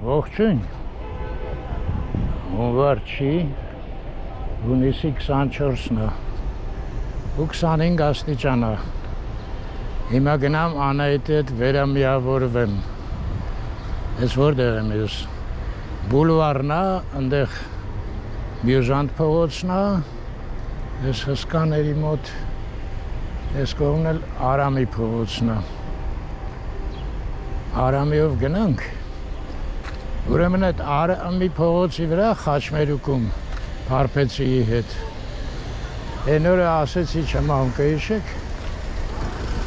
Ողջույն, հունվար չի, հունիսի 24-ն է ու 25 աստիճան է։ Հիմա գնամ Անահիտի հետ վերամիավորվեմ։ Ես որտեղ եմ ես։ Բուլվարն է, այնտեղ Բյուժանտ փողոցն է, ես հսկաների մոտ, ես կողմն էլ Արամի փողոցն է։ Արամիով գնանք։ Ուրեմն այդ Արամի փողոցի վրա Խաչմերուկում Փարպեցիի հետ։ Այն օրը ասեցի չմամ կհիշեք,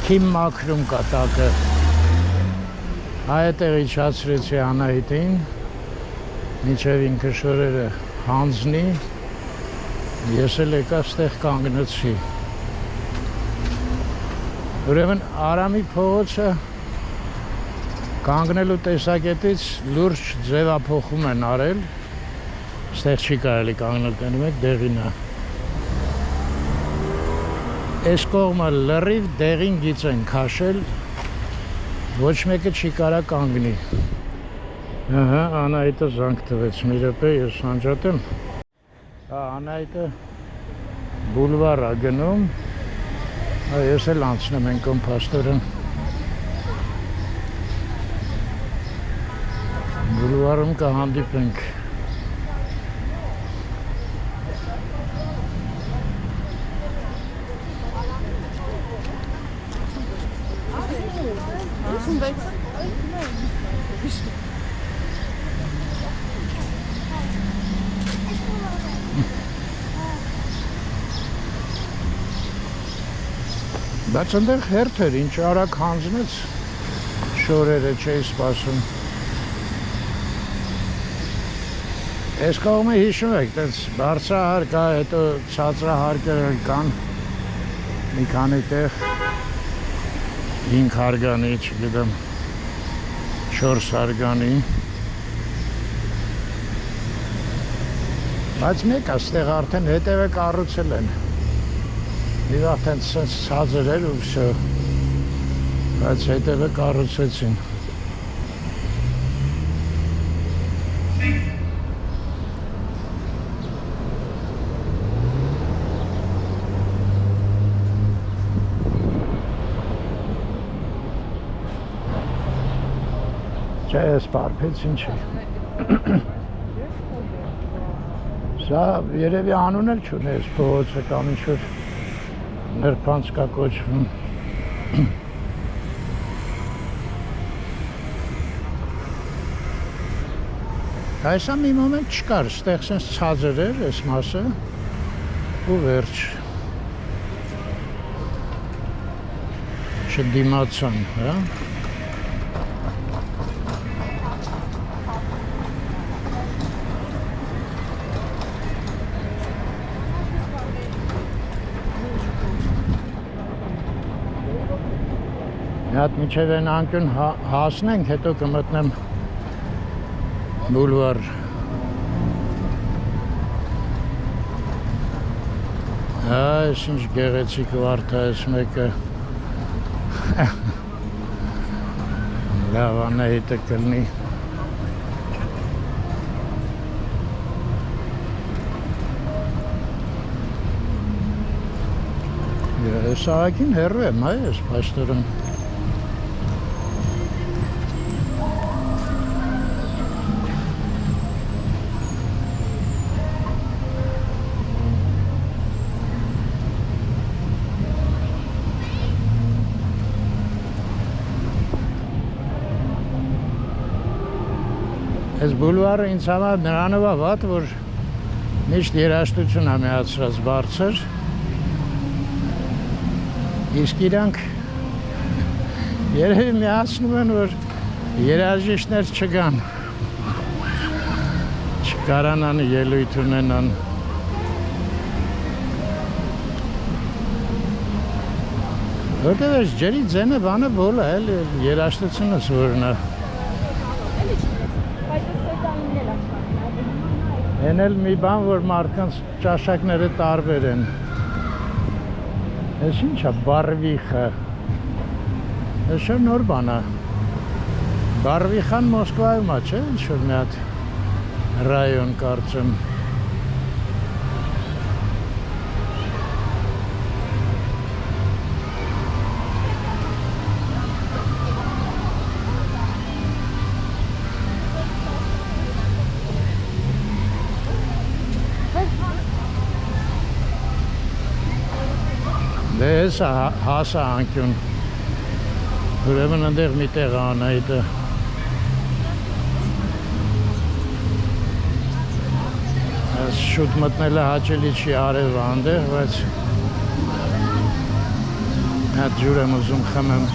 Քիմ մաքրում կատակը։ Այդտեղ իջացրեցի Անահիտին, մինչև ինքը շորերը հանձնի, ես էլ եկա ստեղ կանգնեցի։ Ուրեմն Արամի փողոցը կանգնելու տեսակետից լուրջ ձևափոխում են արել, ստեղ չի կարելի կանգնել, տենում եք դեղին է։ Այս կողմը լրիվ դեղին գիծ են քաշել, ոչ մեկը չի կարա կանգնի։ Ահա, Անահիտը զանգ տվեց, մի րոպե ես անջատեմ։ Անահիտը բուլվար է գնում, ես էլ անցնեմ են կոմպաստորը։ Բուլվարում կհանդիպենք։ Բայց այնտեղ հերթ էր, ինչ արագ հանձնեց, շորերը չէի սպասում։ Այս կողմը հիշում եք, տենց բարձրահարկ է, հետո ցածրահարկեր կան, մի քանի տեղ 5 հարգանի, չգիտեմ, 4 հարգանի։ Բայց մեկ աստեղ արդեն հետևը կառուցել են։ Մի արդեն ցածր էր ու վсё, բայց հետևը կառուցեցին։ Չէ, ես պարպեցին չի։ Սա երևի անուն էլ չունի ես փողոցը կամ ինչ-որ նրբանց կա կոչվում։ Այսա մի մոմենտ չկար, ստեղ սենց ցածր էր այս մասը ու վերջ։ Չդիմացան, հա։ Հատ միջև են անկյուն հասնենք, հետո կմտնեմ բուլվար։ Այս ինչ գեղեցիկ վարդ է այս մեկը։ Լավ Անահիտը կլնի։ Ես աղակին հեռու եմ, այ ես պաստորում։ Այս բուլվարը ինձ համար նրանով է վատ, որ միշտ երաժշտություն է միացրած բարձր, իսկ իրանք երևի միացնում են, որ երաժիշտներ չգան, չկարանան ելույթ ունենան։ Որտեղ այս ջրի ձենը բանը բոլ է, երաժշտությունս որն է։ Են էլ մի բան, որ մարդկանց ճաշակները տարբեր են։ Ես ինչ է, բարվիխը։ Ես շոր նոր բան է։ Բարվիխան Մոսկվայում է, չէ՞, ինչ-որ մի հատ ռայոն կարծեմ։ Դե հեսա հասա անկյուն, ուրեմն ընդեղ մի տեղ Անահիտը շուտ մտնելը հաճելի չի արև անդեղ, բայց հատ ջուր եմ ուզում խմեմ։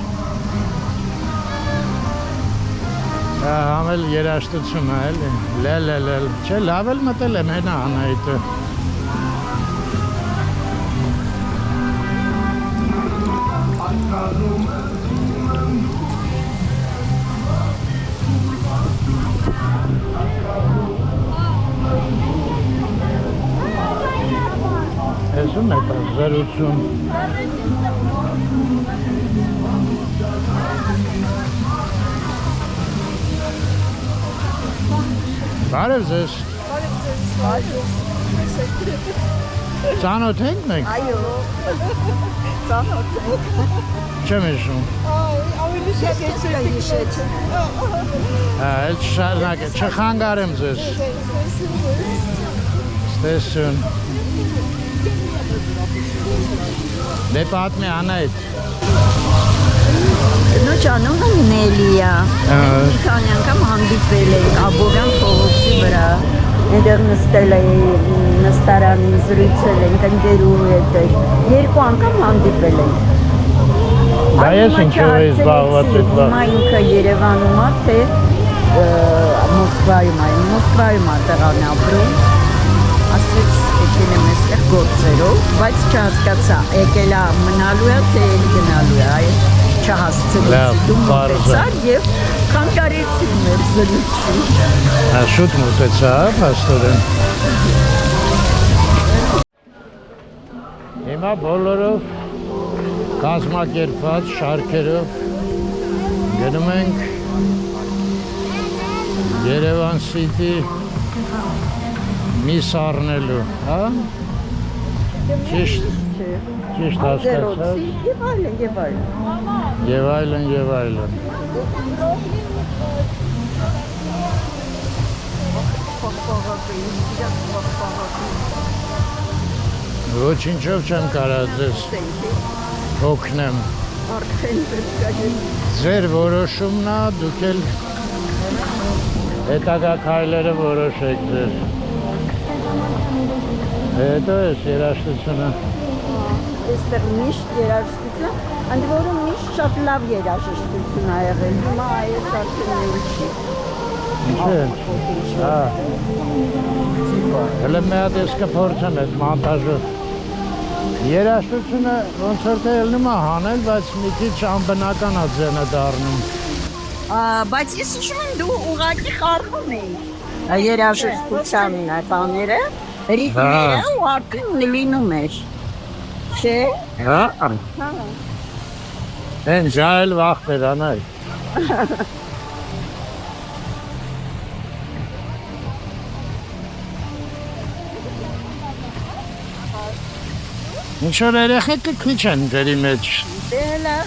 Համ էլ երաշտություն է էլի, չէ, լավ էլ մտել եմ հենա Անահիտը։ Էսում է տա զրություն։ Բարև ձեզ։ Ծանոթ ենք մենք։ Այո, ծանոթ ենք։ Չեմ հիշում։ Ավելի շեշեցել է հիշեցել։ Էլ շարնակ է, չխանգարեմ ձեզ։ Ստեսուն։ Դե պատմի Անահիտ։ Նո ճանումը Նելիա։ Մի քանի անգամ հանդիպել ենք Աբովյան փողոցի վրա։ Այնտեղ նստարանին զրուցել ենք ընկերուհու հետ։ Երկու անգամ հանդիպել ենք։ Դա ես ինչով էի զբաղված այդ բան։ Հիմա ինքը Երևանում է, թե Մոսկվայում է։ Մոսկվայում է տեղան ապրում։ Ասեց եկել եմ այստեղ գործերով, բայց չհասկացա, եկել է մնալու է, թե էլ գնալու է, այ չհասցրեցի, դու մոտեցար և խանգարեցիր մեր զրույցին։ Շուտ մոտեցա, փաստորեն։ Հիմա բոլորով կազմակերպված շարքերով գնում ենք Երևան City միս առնելու, հա? Ճիշտ հասկացա։ Եվ այլն, և այլն։ Եվ այլն, և այլն։ Ոչինչով չեմ կարա ձեզ օգնեմ։ Ձեր որոշումն է, դուք էլ հետագա քայլերը որոշեք ձեր։ Հետո ես երաժշտությունը։ Այստեղ միշտ երաժշտություն, ընդ որում միշտ շատ լավ երաժշտություն ա եղել, հիմա այս արդեն չի։ Ինչ է։ Հələ մի հատ ես կփորձեմ այդ մոնտաժով։ Երաժշտությունը ոնց որ թե ելնում է հանել, բայց մի քիչ անբնական է ձենը դառնում։ Բայց ես հիշում եմ դու ուղղակի խառնում էի երաժշտության բաները, ռիթմերը ու արդեն լինում էր։ Չէ։ Հա։ Են ժայլ վախտեր Անահիտ։ Ինչ որ երեխեքը քիչ են դերի մեջ։ Դե լավ։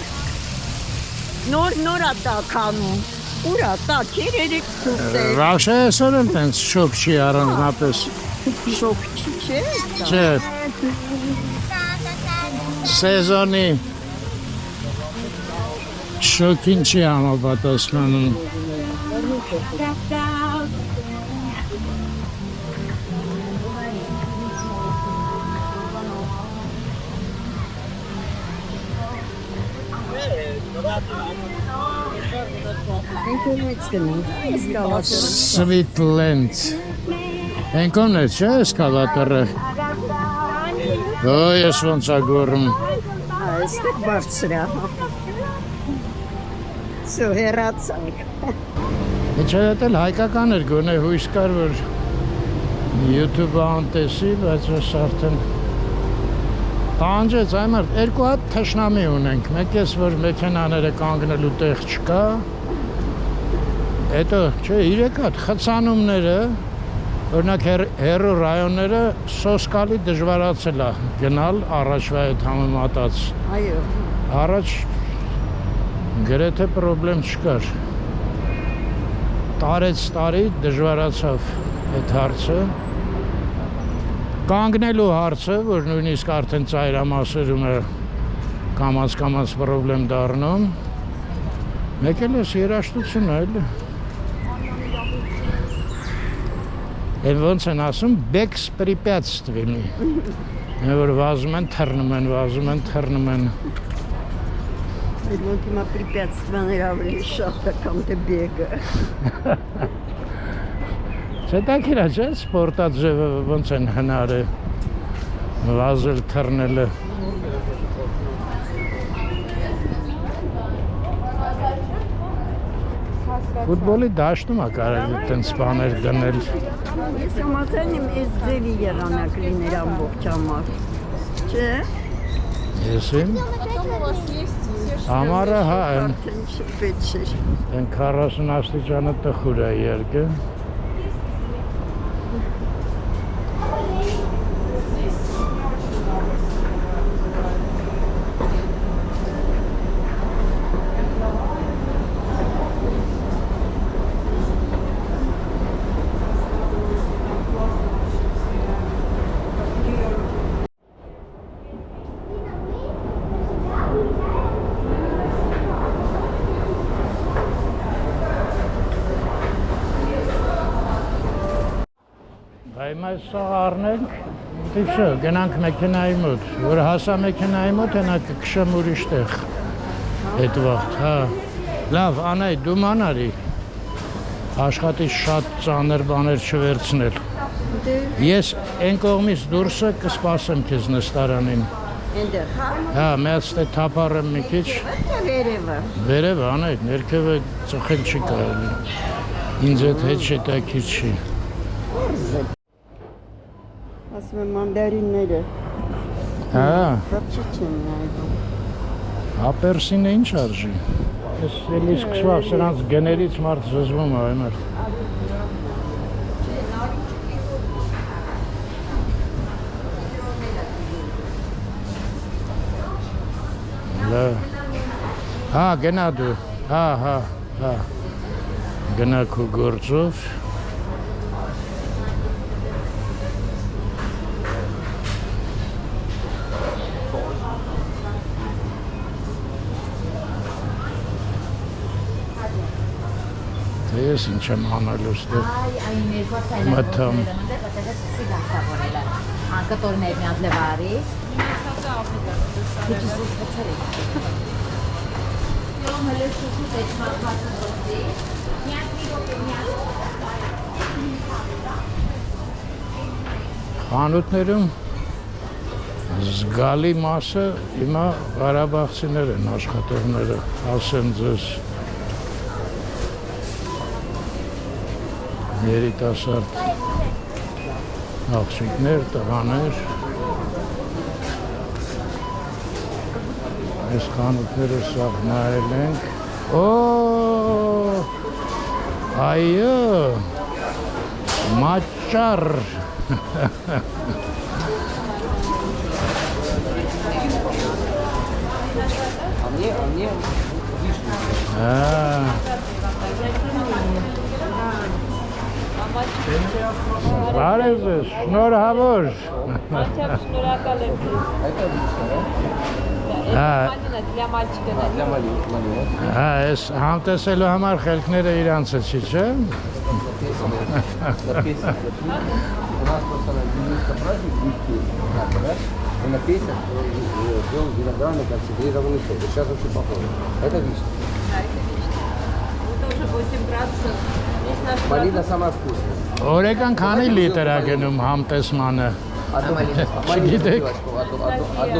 Նոր ա դա քանում։ Ուրա տակ էր երեք քուտեր։ Վաղշե այսօր էլ տենց շոկ չի առանձնապես։ Շոկ չի, չէ։ Չէ։ Սեզոնի շոկին չի համապատասխանում։ Sweetland Ենքոն է չէ էսկալատորը ես ոնց է գորում Այստեղ բարձր է Սո հեռացանք Ինչ հետ էլ հայկական էր գոնե հույս կար որ YouTube-ը անտեսի բայց ես արդեն տանջեց այմար երկու հատ թշնամի ունենք մեկ ես որ մեքենաները կանգնելու տեղ չկա Հետո, չէ, 3 հատ խցանումները, օրինակ հերո ռայոնները սոսկալի դժվարացել է գնալ առաջվա հետ համեմատած։ Այո։ Առաջ գրեթե պրոբլեմ չկար։ Տարի դժվարացավ այդ հարցը։ Կանգնելու հարցը, որ նույնիսկ արդեն ծայրամասերում է կամաց պրոբլեմ դառնում։ Մեկ էլ էս երաշտություն է, էլի։ Են ոնց են ասում, բեքս պրիպյատստվիմի։ Որ վազում են, թռնում են։ Այդ մոտ պրիպյատստվաներ ավելի շատ է, կամ թե բեգը։ Չէ տակիրա չէ, սպորտաձևը ոնց են հնարը, վազել, թռնելը։ Ֆուտբոլի դաշտում է կարելի տենց բաներ դնել։ Ես համաձայն եմ, այս ձևի եղանակ լիներ ամբողջ համար, չէ՞։ Եսին։ Համարը հա, Արդեն շփեց չէր։ են 40 աստիճանը տխուր է երկը։ Հիմա սա առնենք, դե չէ, գնանք մեքենայի մոտ, որ հասա մեքենայի մոտ, հենա կքշեմ ուրիշ տեղ, հետ վաղտ, հա, լավ, Անայ, դու մանարի, աշխատից շատ ծանր բաներ չվերցնել, ես են կողմից դուրսը կսպասեմ քեզ նստարանին, Էնդեղ, հա, հա, մեծ տե թապարեմ մի քիչ, վերևը, վերևը, Անայ, ներքևը ծխել չի կարելի, ինձ հետ հետաքրքիր չի, ասում եմ մանդարինները, հա, խապչի չեն նայվում, ապերսինը ինչ արժի, ես էլի սկսվավ սրանց գներից մարդ զզվում է, այմար, հա, գնա դու, հա, գնա քո գործով, ես ինչ եմ անելու ստեղ, մտամ, Который меня для Вари. խանութներում զգալի մասը հիմա Ղարաբաղցիներ են աշխատողները, ասեմ ձեզ, երիտասարդ աղջիկներ, տղաներ, այս խանութները սաղ նայել ենք, այո, մաճար, Բարև ձեզ, շնորհավոր։ Շնորհակալ եմ։ Для мальчика, да? Для маленького. Հա, այս համտեսելու համար խելքները իրանցը չի, չէ։ У нас просто на Дениске праздник будет песня, да? И на песнях был виноградный концентрированный сок. Сейчас вообще похоже. Это вишня. Да, это вишня. Это уже 8 градусов. Здесь наш Малина самая вкусная. Օրեկան քանի լիտր է գնում համտեսմանը։ Одну малину, Գիտեք։ одну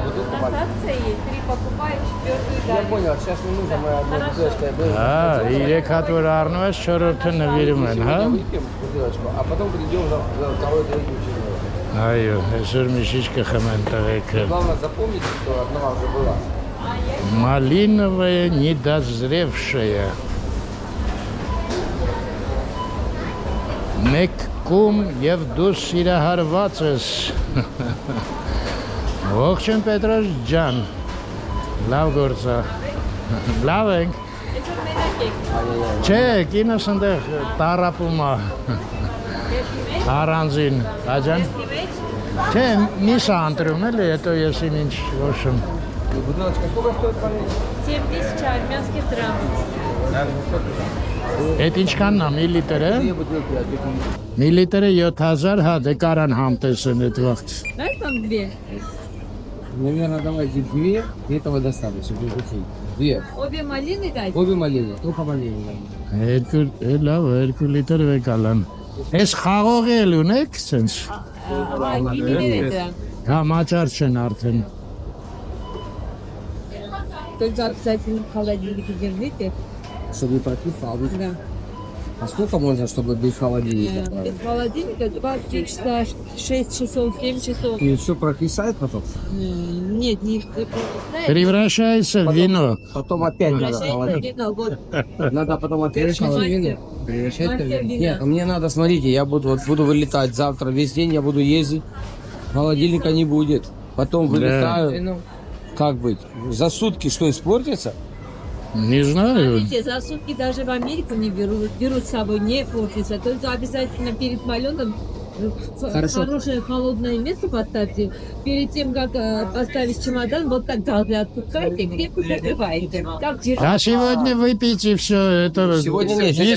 бутылку на малины. акции есть 3 покупай, 4 Я даришь. понял, сейчас не нужно моя одна бутылочка. Я беру. Հա, 3 հատ որ առնում ես, 4-ը նվիրում են, հա։ Сегодня выпьем бутылочку, а потом придем за второй третий ученик. Այո, այսօր մի շիշ կխմեն տղեկը։ Главное запомнить, что одна уже была. Малиновая недозревшая։ Մեկ կում եւ դու սիրահարված ես։ Ողջույն Պետրոս ջան։ Լավ գործա։ Լավ ենք։ Այսօր մենակ եք։ Չէ, կինս ընդեղ տարապում է։ Առանձին, աջան։ Չէ, միսա ընտրում էլի, հետո ես ինչ ոչմ։ Бутылочка сколько стоит, парень? 7000 армянских драмов. Այդ ինչքանն է, միլիտր է։ Две бутылки, а ты Միլիտրը 7000, հա, դե կարան համտեսեն այդ վաղտ։ Дай там две. Наверное, давайте две, этого достаточно. Две. Обе малины дать. Обе малины, только малины. Երկու, լավ, 2 լիտր վեկալան։ Այս խաղողի էլ ունեք, սենց։ Винили это. Հա, մաճար չեն արդեն։ Только обязательно в холодильнике держите. Чтобы не пропить холодильник. Да. А сколько можно, чтобы без холодильника? Без холодильника 2-3 часа, 6 часов, 7 часов. И все прокисает потом? Нет, не Превращается в вино. Потом опять надо превращается в холодильник. вино. Вот. Надо потом опять Мастер. холодильник. Превращать в Мастер вино. вина. Нет, мне надо, смотрите, я буду вылетать завтра, весь день я буду ездить, холодильника не будет. Потом вылетаю, как быть? За сутки что, испортится? Не знаю. Смотрите, за сутки даже в Америку не берут с собой, не портится. Только обязательно перед полетом Хорошо. хорошее холодное место поставьте. Перед тем, как поставить чемодан, вот так должны отпускайте, крепко закрываете. Как А сегодня выпейте все это. Сегодня нет, не сегодня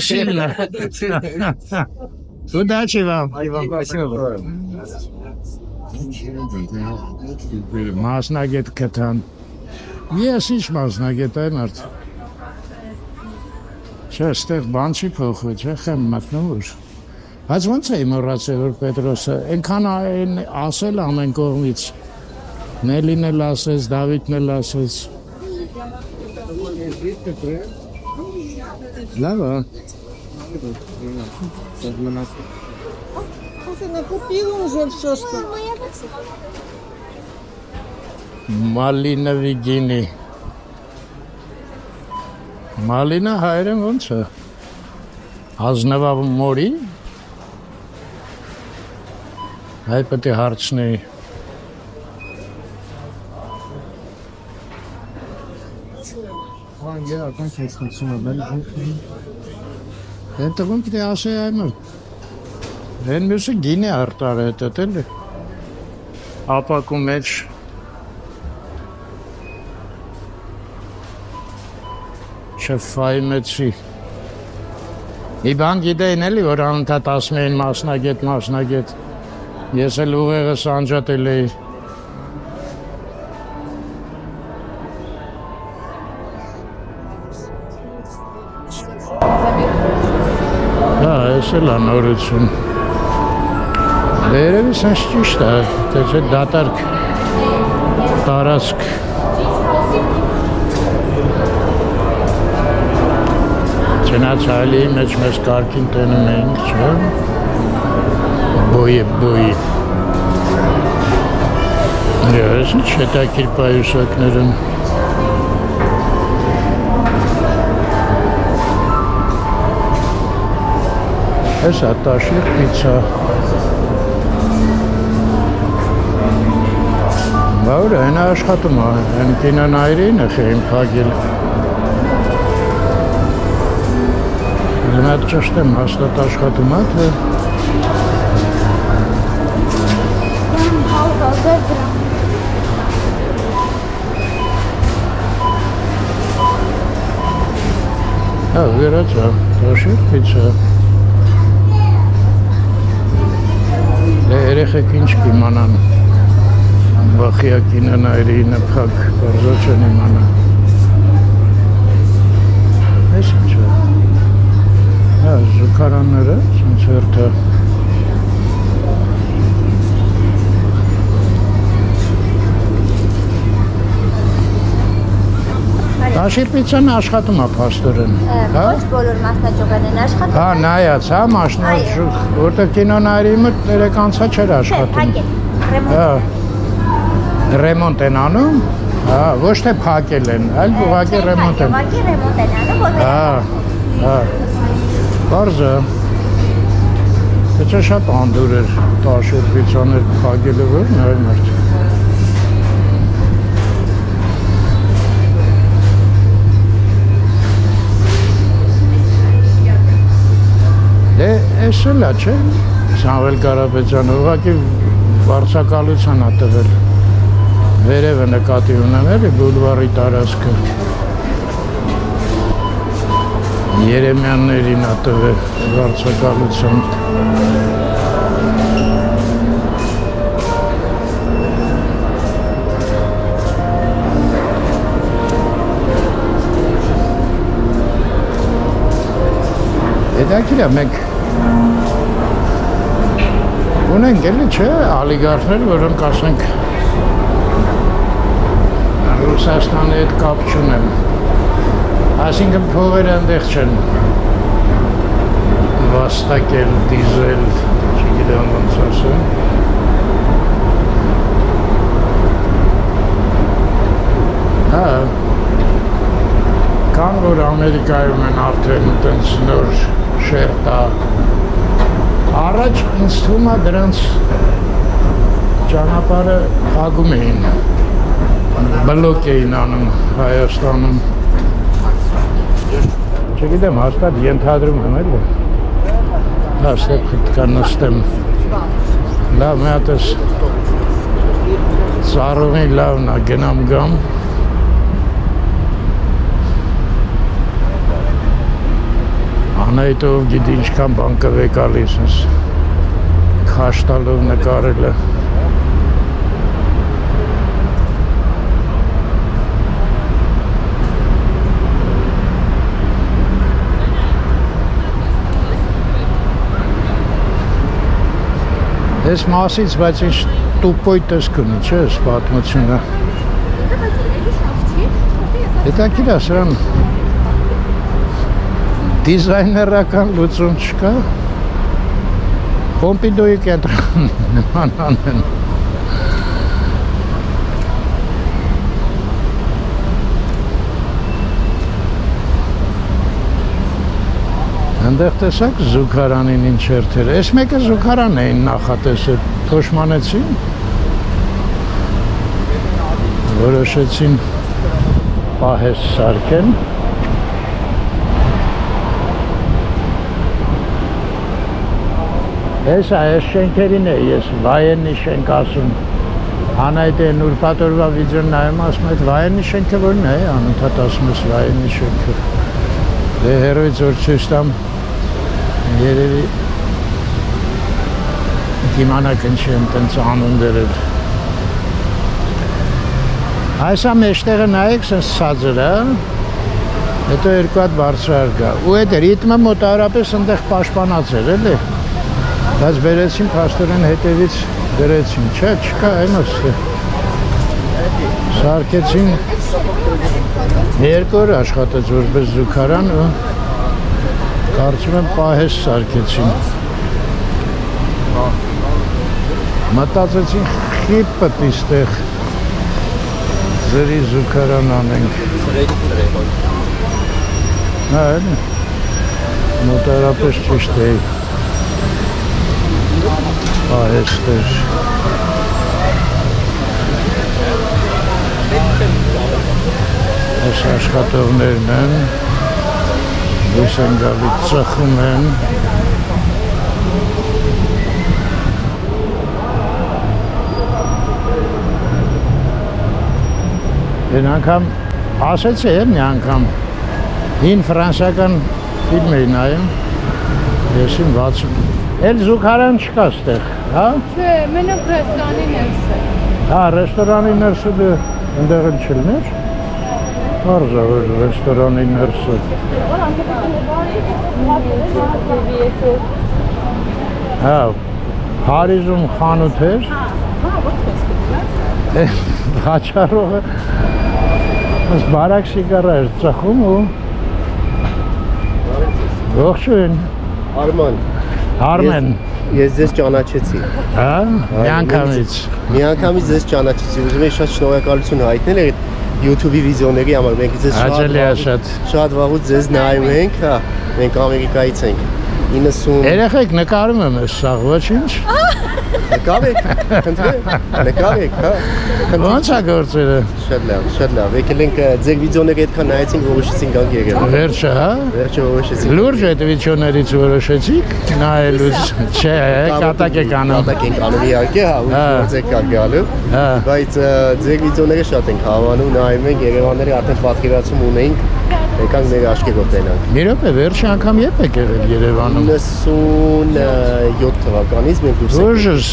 сильно. Удачи вам. Спасибо. Մասնագետ կտան։ Ես ինչ մասնագետ եմ արդ։ Չէ, ստեղ բան չի փոխվել, չէ, խեմ մտնում ուր։ Բայց ոնց է մոռացել որ Պետրոսը այնքան այն ասել ամեն կողմից։ Նելին էլ ասեց, Դավիթն էլ ասեց։ Լավ է։ Накупила уже все, что... Մալինովի գինի։ Մալինը հայերեն ոնց է։ Ազնվա մորի։ Հայ պետք է հարցնեի։ Այդ ոնց դե ասե այմը։ Են մյուսը գինի արտար է դա էլի։ Ապակու մեջ Չֆայմեցի։ Մի բան գիտեին էլի, որ անընդհատ ասում էին մասնագետ։ Ես էլ ուղեղս անջատել էի։ Հա, ես էլ անորություն։ Երևի սենց ճիշտ է, թե չէ դատարկ տարածք։ Չնացալի մեջ մեզ կարգին տենում էինք, չէ։ Բոյի։ Ես ինչ հետաքրքիր պայուսակներ են։ Այս է տաշիր պիցա։ Բավր է, հենա աշխատում է, հեն կինանայրին է խեին պագել։ Զմատ ճշտեմ, հաստատ աշխատում է, թե… Հա, վերացա, տաշիր պիցա։ Երեխեք ինչ կիմանան, բախյա կինանայրինը պակ, բարզո չեն իմանա։ Ես ինչ է։ Հա, զուկարանները, սենց հերթը։ Տաշիր պիցան աշխատում է պաստորեն։ Ոչ բոլոր մասնաճյուղերն են աշխատում։ Հա, նայած, հա, մասնաճյուղ, որտեղ կինոնայրի մոտ երեկանցա չէր աշխատում։ Հա, ռեմոնտ են անում, հա, ոչ թե փակել են, այլ ուղղակի ռեմոնտ են։ Ուղղակի ռեմոնտ են անում, որ Հա, հա, բարզը։ Դա շատ անդուր էր, տաշերվիցան էր փակելը որ նայ մարդ։ Դե էս էլ է, չէ՞։ Սամվել Կարապետյանը ուղղակի վարձակալության ա տվել։ Վերևը նկատի ունեմ էլի բուլվարի տարածքը։ Երեմյաններին ա տվել վարձակալության։ Հետաքրքիր է մենք ունենք էլի չէ ալիգարխներ, որոնք ասենք Ռուսաստանի հետ կապ չունեն։ Այսինքն փողերը այնտեղ չեն վաստակել, դիզել, չգիտեմ ոնց ասեմ։ Հա, կան որ Ամերիկայում են արդեն այդպես նոր շերտա։ Առաջ ինձ թվում է դրանց ճանապարհը փակում էին, բլոկ էին անում Հայաստանում։ Չգիտեմ, հաստատ ենթադրում եմ էլի։ Հաստատ պետք է նստեմ։ Լավ, մի հատ էս ծառուղի լավն է, գնամ գամ։ Անայտով գիտի ինչքան բան կվեկալիս ես քաշ տալով նկարելը։ Ես մասից, բայց ինչ տուպոյ տեսք ունի, չէ, ես պատմությունը։ Հետաքրքիր է սրան դիզայներական լուծում չկա։ Պոմպիդոյի կենտրոն նման անեն։ Այնտեղ տեսակ զուգարանին ինչ երթեր։ Այս մեկը զուգարան էին նախատեսել, փոշմանեցին։ Որոշեցին պահես սարքեն։ Ես շենքերին է, ես վայենի շենք ասում։ Անայդ է նուրպատորվա վիդեոն նայում ասում այդ վայենի շենքը որն է, անընդհատ ասում ես վայենի շենքը։ Դե հերոյից որ չես տամ երևի դիմանակն չեմ տենց անուն դերել։ Այսա մեջտեղը նայեք սենց սածր է, հետո երկու հատ բարձրար կա։ Ու այդ ռիթմը մոտավորապես ընդեղ պաշտպանած էր էլի։ Բայց բերեցին փաստորեն հետևից դրեցին, չէ, չկա այն ոստը։ Սարքեցին երկու օր աշխատեց որպես զուգարան ու կարծում եմ պահես սարքեցին։ Մտածեցին խիպըտ իստեղ ձրի զուգարան անենք։ Հա, մոտավորապես ճիշտ է։ Պահեստեր։ Այս աշխատողներն են, դուս են գալի ծխում են։ Են անգամ, ասեցի է մի անգամ, հին ֆրանսիական ֆիլմ էի նայում, եսին 60 Էլ զուգարան չկա ստեղ, հա? Չէ, մենակ ռեստորանի ներսը։ Հա, ռեստորանի ներսը դե ընդեղն չլներ։ Արժա որ ռեստորանի ներսը։ Հա, Փարիզում խանութ էր։ Հա, ոչ ես Հաչարողը ես բարակ սիգարա էր ծխում ու ողջույն։ Արմեն։ Ես ձեզ ճանաչեցի։ Հա, միանգամից։ Միանգամից ձեզ ճանաչեցի։ Ուզում եմ շատ շնորհակալություն հայտնել այդ YouTube-ի վիդեոների համար։ Մենք ձեզ շատ վաղուց ձեզ նայում ենք, հա, մենք Ամերիկայից ենք։ 90 Երեխեք նկարում եմ ես սաղ, ոչինչ։ Նկարեք, նկարեք, հա։ Ոնց է գործերը։ Շատ լավ։ Եկել ենք ձեր վիդեոները այդքան նայեցինք, որոշեցինք գանք Երևան։ Վերջը, հա։ Վերջը որոշեցինք։ Լուրջ այդ վիդեոներից որոշեցիք նայելուց, չէ, կատակ եք անում։ Կատակ ենք անում իհարկե, հա, ու գործեք կա գալու։ Հա։ Բայց ձեր վիդեոները շատ ենք հավանում, նայում ենք Երևանները արդեն պատկերացում ունեինք, եկանք մեր աշկերով տենանք։ Մի րոպե, վերջի անգամ երբ եք եղել Երևանում։ 97 թվականից մենք դուրս եկել։ Ուժս,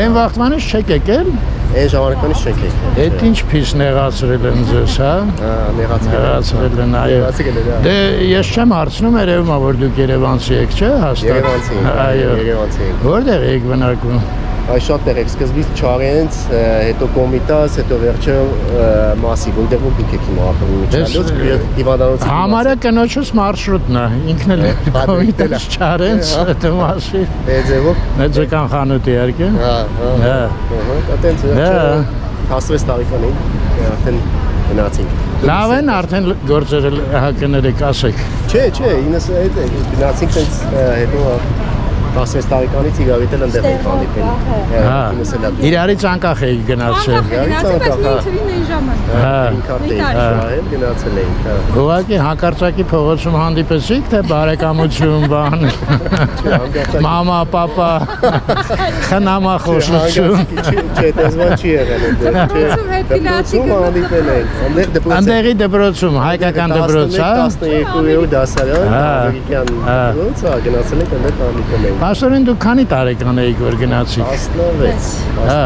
այն վաղտմանից չեք եկել։ Այն ժամանակվանից չենք եկել։ Այդ ինչ փիս նեղացրել են ձեզ, հա։ Հա, նեղացրել են, այո։ Նեղացրել են, հա։ Դե ես չեմ հարցնում, երևում է որ դուք Երևանցի եք, չէ՞, հաստատ։ Երևանցի ենք, Այո։ Երևանցի ենք։ Որտեղ եք բնակվում։ Այս շատ տեղ եք, սկզբից Չարենց, հետո Կոմիտաս, հետո վերջը Մասիվ, որտեղ եք հիմա ապրում միջալոց, հիվանդանոցի։ Համարյա կնոջս մարշրուտն է, ինքն էլ Կոմիտաս Չարենց, հետո Մասիվ։ Ձևով։ Մեծական խանութ իհարկե։ Հա, հա։ Հա։ Այտենց վերջը 16 տարեկան ենք, արդեն գնացինք։ Լավ են արդեն գործերը հակներեք, ասեք։ Չէ, 90 գնացինք տենց հետո 16 տարեկանից իրավիթել ընդեղ ենք հանդիպել։ Հա։ Իրարից անկախ եք գնացել։ Իրարից անկախ, հա։ այն ժամանակ։ Հա։ Ինքարտ էինք շահել, գնացել էինք, հա։ Ուղղակի հանկարծակի փողոցում հանդիպեցիք, թե բարեկամություն բան։ Մամա, պապա, խնամախոսություն։ Չէ, դեզվան չի եղել այդտեղ։ Դպրոցում հանդիպել ենք։ Այնտեղ դպրոց։ Անդերի դպրոցում, հայկական դպրոց, հա։ 12-րդ դասարան, ամերիկյան դպրոց, հա, գնացել ենք այնտեղ հանդիպել ենք։ Պաստորեն դուք քանի տարեկան էիք որ գնացիք։ 16։ Հա։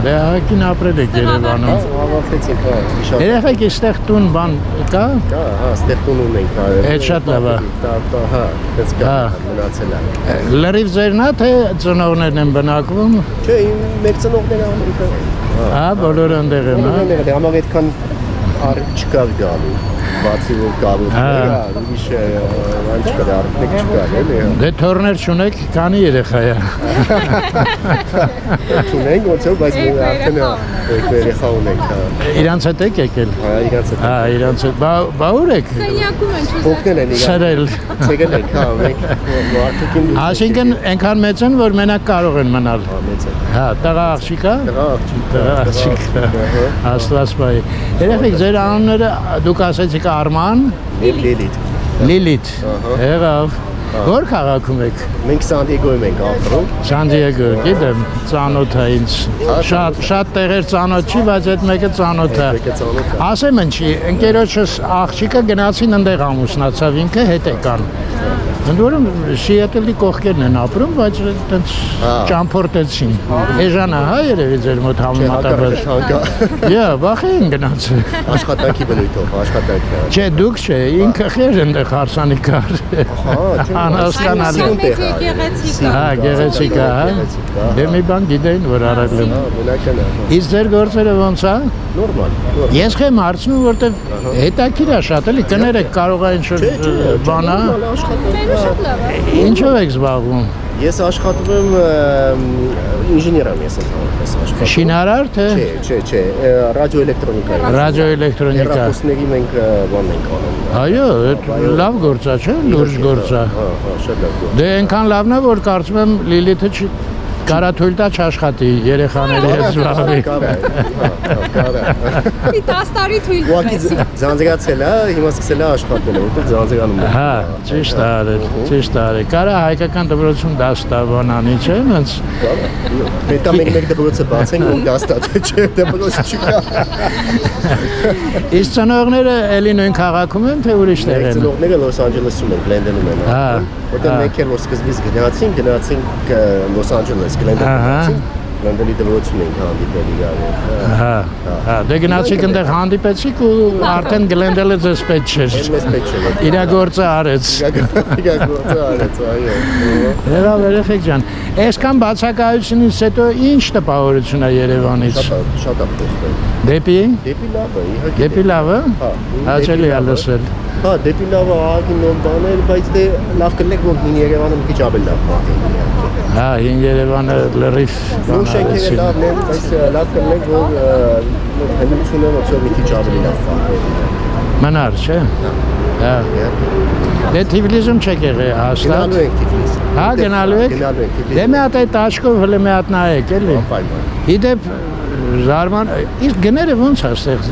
Դե հակին ապրել եք Երևանում։ Ավարտեցինք, հա, իշա։ Երեխեք այստեղ տուն բան կա։ Կա, հա, ստեղ տուն ունենք, հա։ Այդ շատ լավ է։ Հա, դες կա, մնացել է։ Լրիվ ձերն է թե ծնողներն են բնակվում։ Չէ, մեր ծնողները Ամերիկա։ Հա, բոլորը ընդեղ են, հա։ Դե համար այդքան չկար գալու։ Բացի որ գալու։ Հա, ուրիշ այն չկար, արդյոք չկար, էլի։ Դե թորներ չունեք, քանի երեխա է։ Չունենք, ոնց որ, բայց մենք արդեն երեխա ունենք, հա։ Իրանց հետ եք եկել։ Հա, իրանց հետ։ Հա, իրանց հետ։ Բա ուր եք։ Սենյակում են Փոխնել են իրար։ Սրել։ Ցեգել ենք, հա, մենք մարդիկին դուրս։ Այսինքն այնքան մեծ են, որ մենակ կարող են մնալ։ Հա, մեծ է։ Հա, տղա աղջիկա։ Տղա աղջիկ։ Տղա աղջիկ։ Աստված բայ։ Երեխեք ձեր անունները դուք ասեցիք Արման, Լիլիթ։ Լիլիթ։ Եղավ։ Որ քաղաքում եք։ Մենք Սան Դիեգոյում ենք ապրում։ Սան Դիեգո, գիտեմ, ծանոթ է ինձ։ Շատ տեղեր ծանոթ չի, բայց այդ մեկը ծանոթ է։ Մեկը ծանոթ է։ Ասեմ ինչի, ընկերոջս աղջիկը գնացին ընդեղ ամուսնացավ, ինքը հետ եկան։ Ընդ որում Սիեթլի կողքերն են ապրում, բայց այտենց ճամփորդեցին։ Էժանա, հա, երևի ձեր մոտ համեմատաբար։ Յա, վախ են գնացել։ Աշխատանքի բնույթով, աշխատանքի։ Չէ, դուք չէ, ինքը խեր ընդեղ հարսանիք կար։ Անհասկանալի։ Հա, գեղեցիկ է, հա։ Դե մի բան գիտեին, որ արել եմ։ Բնական է։ Իսկ ձեր գործերը ոնց է։ Նորմալ։ Ես խեմ հարցնում, որտեվ հետաքրքիր է շատ, էլի կներեք կարող է ինչ-որ բան է։ Ինչով եք զբաղվում։ Ես աշխատում եմ ինժեներ եմ ես ընդհանրապես աշխատում։ Շինարար թե։ Չէ, ռադիոէլեկտրոնիկա։ Ռադիոէլեկտրոնիկա։ Հեռախոսների մենք բան ենք անում։ Այո, լավ գործ է, չէ՞, լուրջ գործ է։ Հա, շատ լավ գործ։ Դե այնքան լավն է, որ կարծում եմ Լիլիթը կարա թույլ տա չաշխատի երեխաների հետ զբաղվի։ Կարա։ Մի 10 տարի թույլ Ուղղակի տվեցի։ ձանձրացել է, հիմա սկսել է աշխատել, որտեղ ձանձրանում է։ Հա, ճիշտ է արել, ճիշտ է արել։ Կարա հայկական դպրոցում դաս տա բանանի, չէ՞, ոնց։ Պետք է մենք դպրոցը բացենք, որ դաստա չէ, դպրոց չկա։ Իսկ ծնողները էլի նույն քաղաքում են, թե ուրիշ տեղ են։ Ծնողները Լոս Անջելեսում են, Գլենդենում են։ Հա։ Որտեղ մենք էլ որ սկզբից գնացինք Լոս Անջելես, Գլենդեն։ Գլենդելի դպրոցում ենք հանդիպել իրար։ Հա։ Հա, դե գնացիք այնտեղ հանդիպեցիք ու արդեն Գլենդելը ձեզ պետք չէր։ Մեզ պետք չէ։ Իրա գործը արեց։ Իրա գործը արեց, այո։ Երավ երեխեք ջան, այսքան բացակայությունից հետո ինչ տպավորություն է Երևանից։ Շատ է փոխվել։ Դեպի։ Դեպի լավը, իհարկե։ Դեպի լավը։ Հա։ Հաճելի է լսել։ Հա, դեպի լավը ահագին նոր բաներ, բայց դե լավ կլինեք որ հին Երևանը մի քիչ ավելի լավ բան է։ Հա, հին Երևանը լրիվ Որ շենքերը լավն են, բայց լավ կլինեք որ հնությունը ոնց որ մի քիչ ավելի լավ բան է։ Մնար, չէ։ Հա։ Դե Թիֆլիսում չեք եղել հաստատ։ Գնալու ենք Թիֆլիս։ Հա, գնալու եք։ Գնալու ենք Թիֆլիս։ Դե մի հատ այդ աչքով հələ մի հատ նայեք, էլի։ Անպայման։ Իդեպ զարման, իսկ գները ո՞նց է ստեղ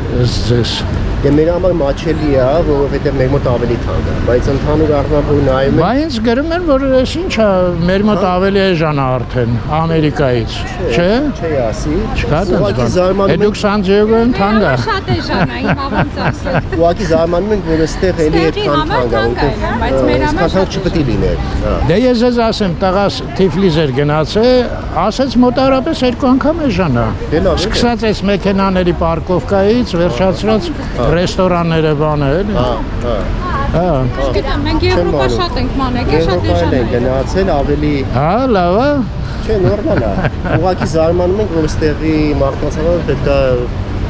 ձեզ։ Դե մեր համար մաչելի է, որովհետև մեր մոտ ավելի թանկ է, բայց ընդհանուր առմամբ որ նայում Բա ինձ գրում են, որ այս ինչ է, մեր մոտ ավելի էժան է արդեն Ամերիկայից, չէ՞։ չի ասի։ Չկա Ուղղակի տենց բան։ զարմանում Դուք Սան Դիեգոյում թանկ է։ Շատ է ժանա, հիմա ոնց ասել։ Ուղղակի զարմանում ենք, որ այստեղ էլի Ստեղի այդքան համար թանկ է, թանկ է, բայց մեր համար այսքան շատ չպետք է լիներ։ Հա։ Դե ես ձեզ ասեմ, տղաս Թիֆլիս էր գնացել, ասեց մոտարապես 2 անգամ էժան է։ Դե լավ է։ Սկսած այս մեքենաների պարկովկայից, վերջացրած ռեստորանները բանը, էլի։ Հա, հա։ Հա։ Գիտեմ, մենք Եվրոպա շատ ենք մանեկել, շատ Եվրոպայել էժան են է։ գնացել ավելի, Հա, լավ է։ չէ, նորմալ է։ Ուղղակի զարմանում ենք, որ այստեղի մարդկանց համար պետք է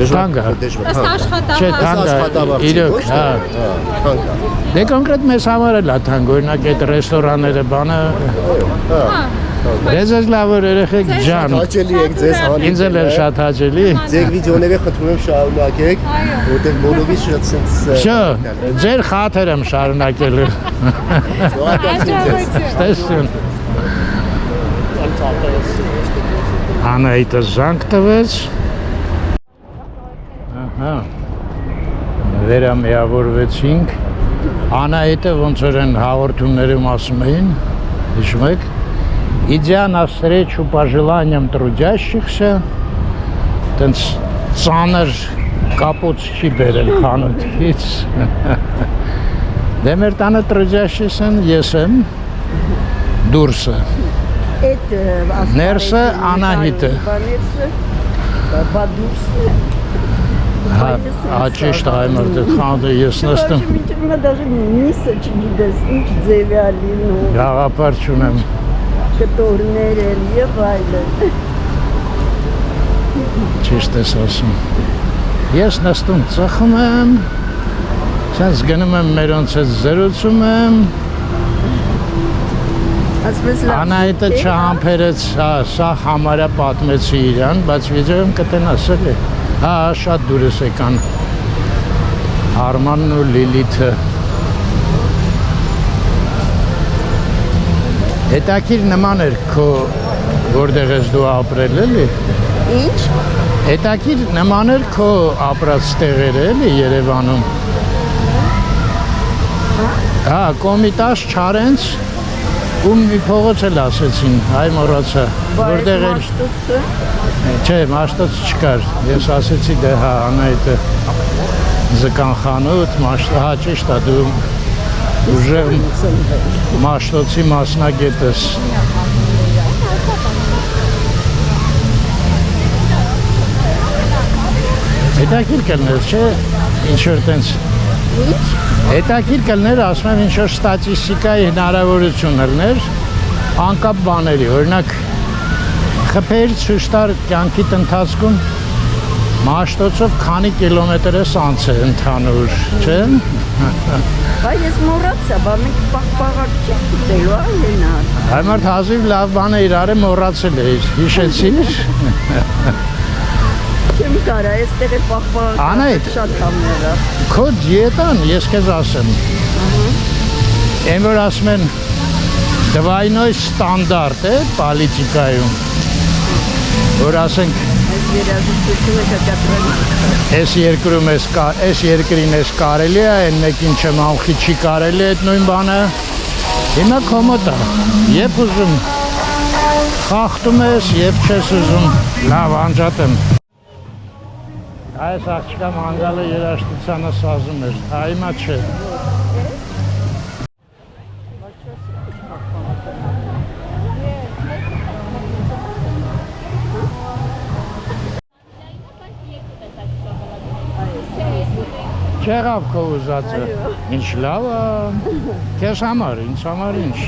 Թանկ է։ դժվար Ըստ Չէ, աշխատավարձ։ թանկ է, աշխատավարձի, իրոք, ոչ թե, հա։ թանկ է։ Դե կոնկրետ մեզ համար էլ է թանկ, օրինակ այդ ռեստորանները բանը։ Հա։ Դե ձեզ լավ որ երեխեք ջան։ Հաճելի եք ձեզ Ինձ էլ էր շատ հաճելի։ Ձեր վիդեոները խնդրում եմ շարունակեք, որտեղ բոլորի շատ sense Շո, ձեր խաթր եմ շարունակելու։ Ստեսություն։ Անահիտը զանգ տվեց։ Ահա։ Վերամիավորվեցինք։ Անահիտը ոնց որ են հաղորդումներում ասում էին, հիշում եք, идя навстречу пожеланиям трудящихся, տենց ծանր կապոց չի բերել խանութից։ Դե մեր տանը трудящийся ես եմ, դուրսը։ Այդ Ներսը Անահիտը։ Բադուրսը։ Հա, ճիշտ է, այմարդ այդ խանութը ես նստում։ Մինչև даже միսը չգիտես, ինչ ձև է լինում, Գաղափար չունեմ։ կտորներ են եւ այլն։ Ճիշտ ես ասում։ Ես նստում ծխում եմ, սենց գնում եմ մերոնց հետ զրուցում եմ, Ասես լավ։ Անահիտը չհամբերեց, հա, սա համարյա պատմեցի իրան, բայց վիդեոյում կտենաս էլի։ Հա, շատ դուրս եկան Արմանն ու Լիլիթը։ Հետաքրքիր նման էր քո որտեղ ես դու ապրել էլի։ Ինչ։ Հետաքրքիր նման էր քո ապրած տեղերը էլի Երևանում։ Հա, Կոմիտաս Չարենց ու մի փողոց էլ ասեցին, այ մոռացա, որտեղ էլ Մաշտոցը։ Չէ, մաշտոց չկար։ Ես ասեցի դե հա Անահիտը զկան խանութ, հա ճիշտ է դու ուժեղ մաշտոցի մասնագետ ես։ Հետաքրքիր կլներ, չէ, ինչ որ տենց հետաքրքիր կլներ, ասում եմ ինչ որ ստատիստիկայի հնարավորություն լներ անկապ բաների, օրինակ խփեր ցույց տար կյանքիդ ընթացքում Մաշտոցով քանի կիլոմետր ես անցել ընդհանուր, չէ՞։ Բայց ես մոռացա, բա մենք պաղպաղակ չենք ուտելու, այլնա։ Այմարդ հազիվ լավ բան է իրարը մոռացել էիր, հիշեցիր։ Չեմ կարա, այստեղ է պաղպաղակ Անահիտ, շատ համները։ Քո դիետան ես քեզ ասեմ։ Այն որ ասում են դվայնոյ ստանդարտ է պոլիտիկայում, որ ասենք Երաժշտությունը կկատրոնի։ այս երկրին ես կարելի է, այն մեկին չմանխի չի կարելի այդ նույն բանը։ Հիմա կոմոդ է, երբ ուզում խախտում ես, երբ չես ուզում, լավ անջատեմ։ Այս աղջկա մանգալը երաժշտությանը սազում էր, հիմա չէ։ Չեղավ քո ուզածը, ինչ լավ է, քեզ համար, ինձ համար ինչ։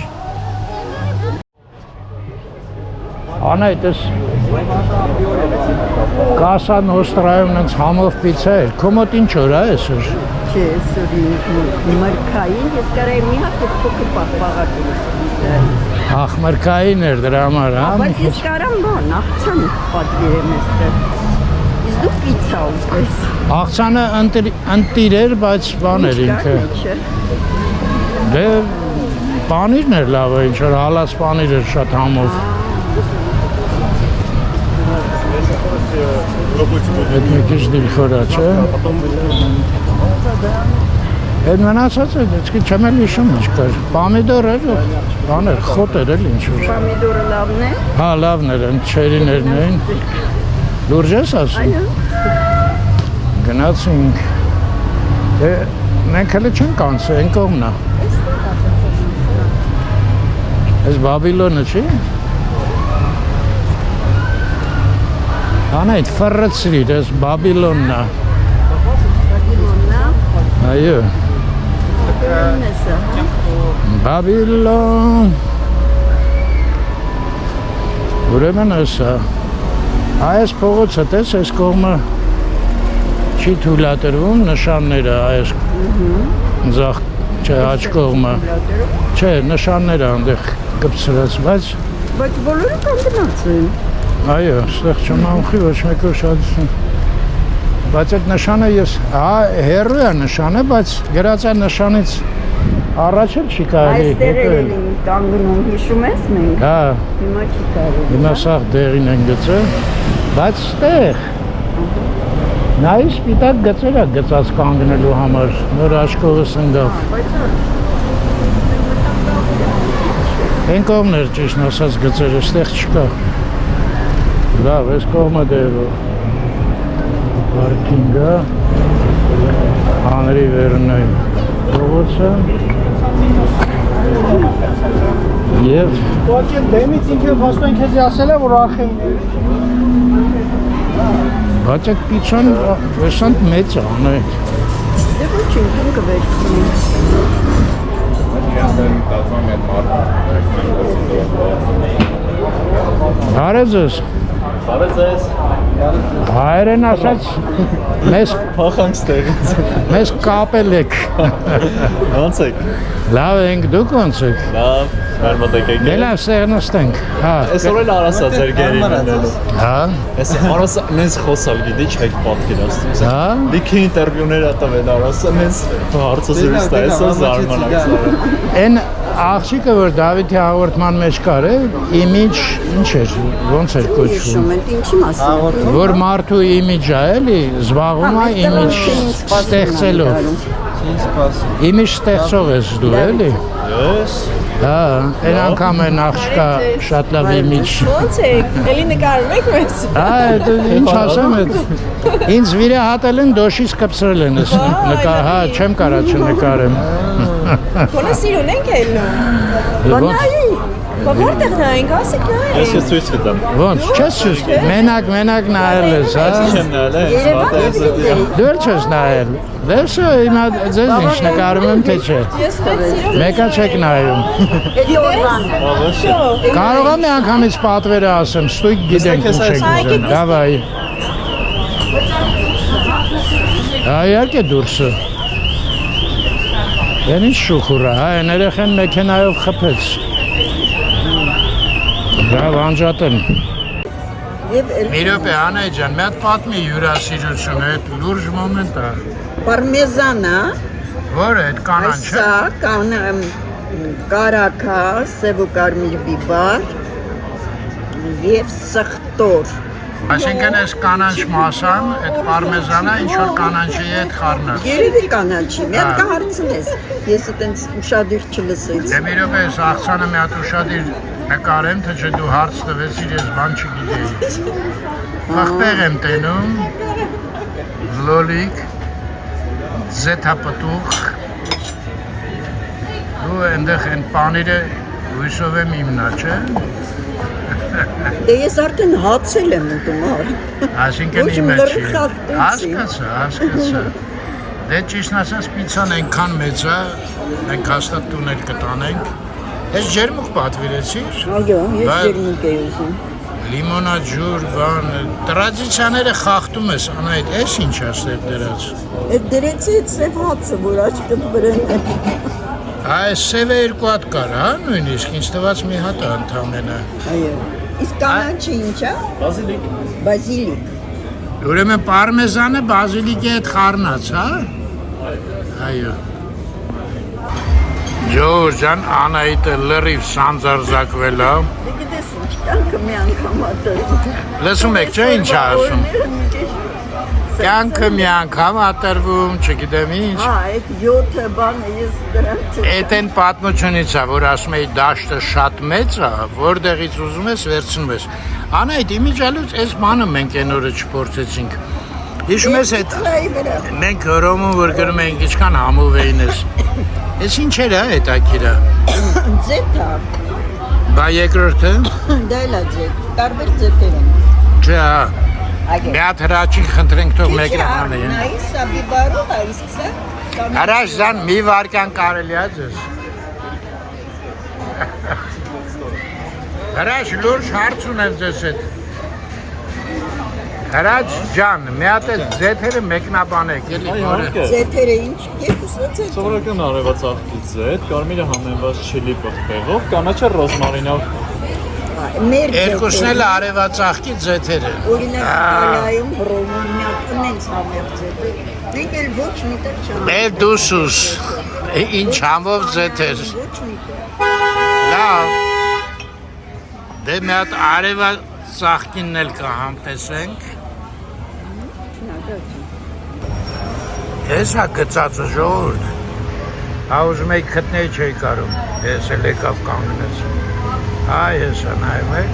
Անայդ ես կասա նոստրայում նենց համով պիցա էր, կոմոտ ինչ օր է այսօր։ Չէ, սորի մրգային, ես կարայի մի հատ փոքր պաղպաղակ ուստել։ Ախ, մրգային էր դրա համար, հա։ Բայց ես կարամ բան, աղցան պատվիրեմ այստեղ։ Իսկ Դու պիցա ուտես։ Աղցանը ընտիր էր, բայց բան էր ինքը։ Դե պանիրն էր լավ, ինչ որ հալած պանիր էր շատ համով։ Այդ մի քիչ դիլխորա, չէ։ Այդ մնացածը դեպքի չեմ էլ հիշում ինչ կար։ Պամիդոր էր, բան էր, խոտ էր էլ ինչ-որ։ Պամիդորը լավն է։ Հա, լավն էր, չերիներն էին։ Լուրջ ես ասում։ Գնացինք։ Դե մենք հələ չենք անցել, այն կողմն է։ Այս Բաբիլոնը չի։ Անայդ ֆռծրիր, այս Բաբիլոնն է։ Այո։ Բաբիլոն։ Ուրեմն էսա։ Այս փողոցը տես, այս կողմը չի թույլատրվում նշանները, այս ձախ, չէ, աջ կողմը։ Չէ, նշանները այնտեղ կպցրած, բայց բոլորը կան գնացին։ այո, ստեղ չմամխի ոչ մեկը շատություն։ Բայց այդ նշանը ես, հեռու է նշանը, բայց գրած է նշանից առաջ էլ չի կարելի Այստեղ հետո էլ կանգնում, հիշում ես մենք։ Հա, Հիմա չի կարելի։ հիմա սաղ դեղին են գծել, բայց ստեղ նայի սպիտակ գծեր է գծած կանգնելու համար, նոր աչքովը սնգավ։ Են կողմն էր ճիշտ ասած գծերը, ստեղ չկա։ Լավ, այս կողմը դեր պարքինգը, հանրի վերնայ փողոցը և դեմից ինքը հաստոն քեզ ասել է, որ ախեն բայց այդ պիցան վեսանտ մեծ է անայդ։ Դե ոչինչ, դու կվերցնի։ Հարե ձեզ։ Բարը ձեզ։ Հայերեն ասած մեզ Փախանք ստեղից։ մեզ կապել եք։ Ոնց եք։ Լավ ենք, դուք ոնց եք։ Լավ, մեր մոտ եկեք։ Դե լավ սեղ նստենք։ Հա։ Այսօր էլ Արասա ձեր գերին։ Հա։ Այս Արասա նենց խոսալ գիտի, չեք պատկերացնում։ Հա։ Լիքի ինտերվյուներ ա տվել Արասա նենց հարցազրույց տա, այսօր զարմանակ։ Այն աղջիկը, որ Դավիթի հաղորդման մեջ կար է, իմիջ, ինչ էր, ոնց էր կոչվում։ Հիշում են, ինչի մասին։ Որ մարդու իմիջը էլի, զբաղվում է իմիջ ստեղծելով։ Իմիջ ստեղծող ես դու, էլի։ Ես։ Հա, այն անգամ են աղջկա շատ լավ իմիջ։ Ոնց եք, էլի նկարում եք մեզ։ Հա, ինչ ասեմ, ինձ վիրահատել են, դոշից կպցրել են, հա, չեմ կարա չնկարեմ։ Գոնե սիրուն ենք ելնում։ Որտեղ նայենք, ասեք նայենք։ Ես ես ցույց կտամ։ Ոնց, չես ճիշտ, մենակ նայել ես, հա։ Չեմ նայել, Դու էլ չես նայել։ Դե վсё, հիմա ձեզ ինչ նկարում եմ, թե չէ։ Ես մեծ սիրուն։ Մեկը չեք նայում։ Էլի օրվան է։ Կարող եմ միանգամից պատվերը ասեմ, ստույգ գիտենք ինչ եք ուզում։ Դավայ։ Իհարկե դուրսը։ Են ինչ շուխուրա, հա, են երեխեն մեքենայով խփեց։ Լավ անջատեն։ Մի րոպե, Անահիտ ջան, մի հատ պատմի հյուրասիրությունը, այդ լուրջ մոմենտ է։ Պարմեզանա, Որ է, այդ կանանչը։ սա կարակա, սև ու կարմիր բիբար և սխտոր։ Այսինքն այս կանանչ մասան, այդ պարմեզանը ինչ-որ կանանչի հետ խառնած։ Երևի կանաչի, մի հատ կհարցնես, ես այտենց ուշադիր չլսեց։ Դե մի րոպե, այս աղցանը մի հատ ուշադիր նկարեմ, թե չէ դու հարց տվեցիր, ես բան չգիտեի։ Պղպեղ եմ տենում, լոլիկ, ձեթապտուղ, դու այնտեղ են պանիրը հույսով եմ իմնա, չէ։ Դե ես արդեն հացել եմ ուտում, Այսինքն Ոչ, իմը չի։ լրիվ խախտեցի։ Հասկացա։ Դե ճիշտն ասած պիցան այնքան մեծ է, մենք հաստատ տունել կտանենք։ Ես ջերմուկ պատվիրեցիր։ Այո, ես Բայց- ջերմուկ էի ուզում։ Լիմոնաջուր, բան, տրադիցիաները խախտում ես, Անահիտ, էս ինչ է ստեղ դրած։ Այդ դրեցի այդ սև հացը, որ աչքդ վրան է։ Այս սևը երկու հատ կար, հա, նույնիսկ, ինձ տված մի հատ է ընդամենը։ Այո։ Իսկ կանաչի ինչ է։ Բազիլիկ։ Բազիլիկ։ Ուրեմն պարմեզանը բազիլիկի հետ խառնած, հա? Այո։ Ջորջ ջան, Անահիտը լրիվ սանձարձակվել է։ Գիտես ինչ, կյանքը մի անգամ ատրվում։ Լսում եք, չէ՞ ինչ ասում։ Կյանքը մի անգամ ատրվում, չգիտեմ ինչ։ Հա, այդ 7 բանը ես դրանց Էդ են պատմությունից է, որ ասում էի դաշտը շատ մեծ է, որտեղից ուզում ես վերցնում ես։ Անահիտ, իմիջիալուց այս բանը մենք այն օրը չփորձեցինք։ Հիշում ես այդ մենք հռոմում որ գրում էինք ինչքան համով էին ես։ Էս ինչ էր հետաքրքիր։ ձետա, Բա երկրորդը։ դա էլ է ձետ, տարբեր ձետեր են։ Չէ, Այգե։ մի հատ հրաչին խնդրենք թող մեկը անեն։ Նայ, սա բիբարոտ է, իսկ սա Հրաշ զան մի վարքան կարելի է ձեզ։ Հրաշ լուրջ հարց ունեմ ձեզ հետ։ Հրաչ ջան, մի հատ էլ ձեթերը մեկնաբանեք, էլի որը։ ձեթերը ինչ, երկուսն է ձետ։ Սովորական արևածաղկի ձետ, կարմիրը համեմված չիլի պղպեղով, կանաչը ռոզմարինով։ Մեր Երկուսն էլ արևածաղկի ձեթերը։ Օրինակ Իտալիայում, Հռոմում նույնպես համեղ ձետ է։ Մենք էլ ոչ միտեղ չանենք։ Մեր դուսուս, ինչ համով ձեթեր։ Ոչ միտեղ։ Լավ։ Դե մի հատ արևածաղկինն էլ կհամտեսենք։ Ես հա գծածը ժողորդ։ Հա ուզում եք խտնեի չէի կարում, ես էլ եկավ կանգնեց։ Այ ես նայում եք։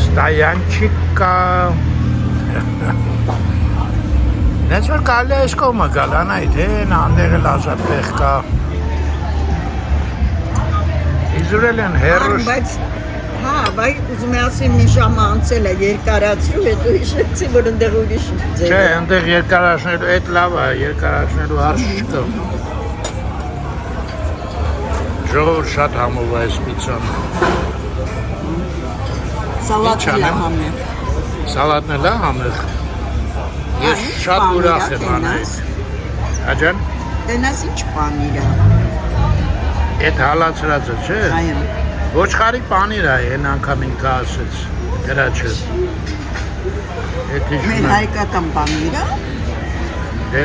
Ստայանչիկա։ Նենց որ կարելի է այս կողմը գալ, Անահիտ, հեն անդեղ էլ ազատ տեղ կա։ Իզուրել են հերուս։ Բայց հա, բայց ուզում եմ ասեմ մի ժամ անցել է երկարացրու, հետո հիշեցի, որ ընդեղ ուրիշ ձեր։ Չէ, ընդեղ երկարացնելու, այդ լավ է, երկարացնելու հարց չկա։ Ժողովուրդ շատ համով է այս պիցան։ Սալատն Ինչ է անեմ։ համեղ։ Սալատն էլ է համեղ։ Ես շատ ուրախ եմ Անահիտ։ Աջան, Տենաս ինչ պանիր է։ այդ հալացրածը, չէ։ Այո։ Ոչխարի պանիր է, այն անգամ ինքը ասեց, գրաչը։ Այդ Մեր հիշում եմ։ հայկական պանիր է։ Դե,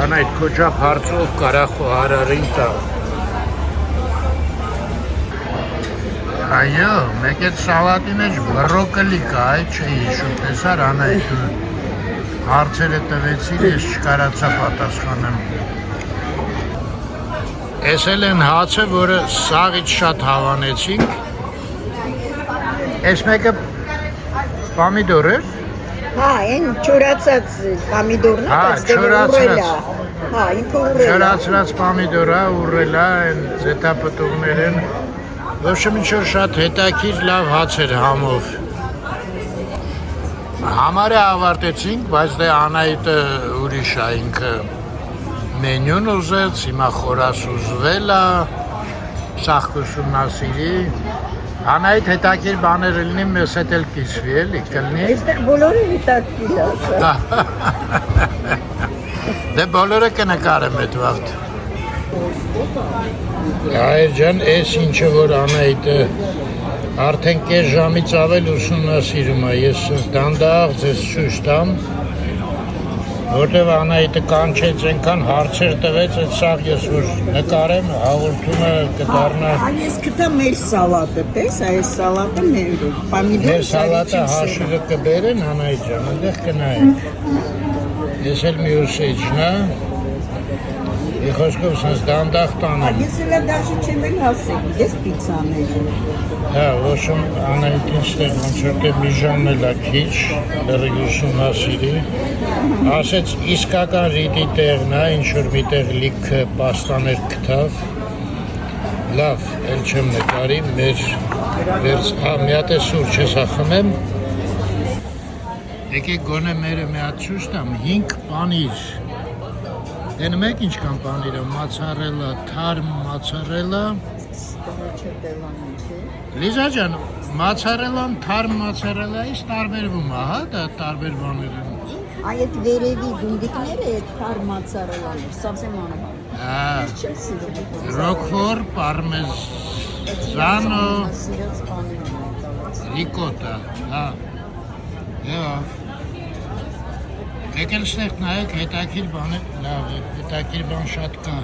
Անահիտ, քոչապ հարցով կարախ ու հարարին տա։ Այո, մեկ այդ սալատի մեջ բրոկոլի կա, այդ չէի հիշում, տեսար Անահիտ, հարցերը տվեցիր, ես չկարացա պատասխանեմ։ Էս էլ են հացը, որը սաղից շատ հավանեցինք։ Էս մեկը պամիդոր էր։ Հա, այն չորացած պամիդորն է, Հա, բայց դե չորացած։ ուռել է։ Հա, ինքը ուռել է։ Չորացրած պամիդոր է, ուռել է, այն զետապտուղներ են։ Ոչմ ինչ-որ շատ հետաքրքիր լավ հաց էր համով։ Համարը ավարտեցինք, բայց դե Անահիտը ուրիշ է ինքը մենյուն ուզեց, հիմա խորաս ուզվել է, սաղ կուսումնասիրի։ Անահիտ հետաքրքիր բաներ լինի, մեզ հետ էլ կիսվի, էլի կլինի։ Այստեղ բոլորը հետաքրքիր է սա։ Դե բոլորը կնկարեմ այդ վաղտ։ Այր ջան, էս ինչը որ Անահիտը արդեն կես ժամից ավել ուսումնասիրում է, ես դանդաղ ձեզ ցույց տամ, որտեղ Անահիտը կանչեց այնքան հարցեր տվեց, այդ սաղ ես որ նկարեմ, հաղորդումը կդառնա։ Այս գտա մեր սալատը, տես, այս սալատը մեր պամիդոր Մեր սալատը հաշիվը կբերեն Անահիտ ջան, այնտեղ կնայեք։ Ես էլ մյուս էջն է։ Մի խոսքով սենց դանդաղ տանեմ։ Ես էլ դաժի չեմ էլ հասել, ես պիցաներ։ Հա, ոչմ Անահիտին ստեղ ոնց որ թե մի ժամն էլ է քիչ, դեռ ուսումնասիրի։ Ասեց իսկական ռիդի տեղն է, ինչ որ միտեղ լիք պաստաներ գտավ։ Լավ, էլ չեմ նկարի, մեր հա, մի հատ է սուրճ ես խմեմ։ Եկեք գոնե մերը մի հատ ցույց տամ, 5 պանիր։ Դեն մեկ ինչքան պանիրը, մացարելա, թարմ մացարելա։ Լիզա ջան, մացարելան, թարմ մացարելայից տարբերվում է, հա, դա տարբեր բաներ են։ Այդ վերևի գնդիկները այդ կարմացարելաներ, սավսեմ անհար։ Հա, Չեմ սիրում։ Ռոկֆոր, պարմեզանո, Սիրած պանիրն է տալած։ ռիկոտա, հա։ Լավ։ Եկել ստեղ նայեք, հետաքրիր բան է, լավ է, հետաքրիր բան շատ կա։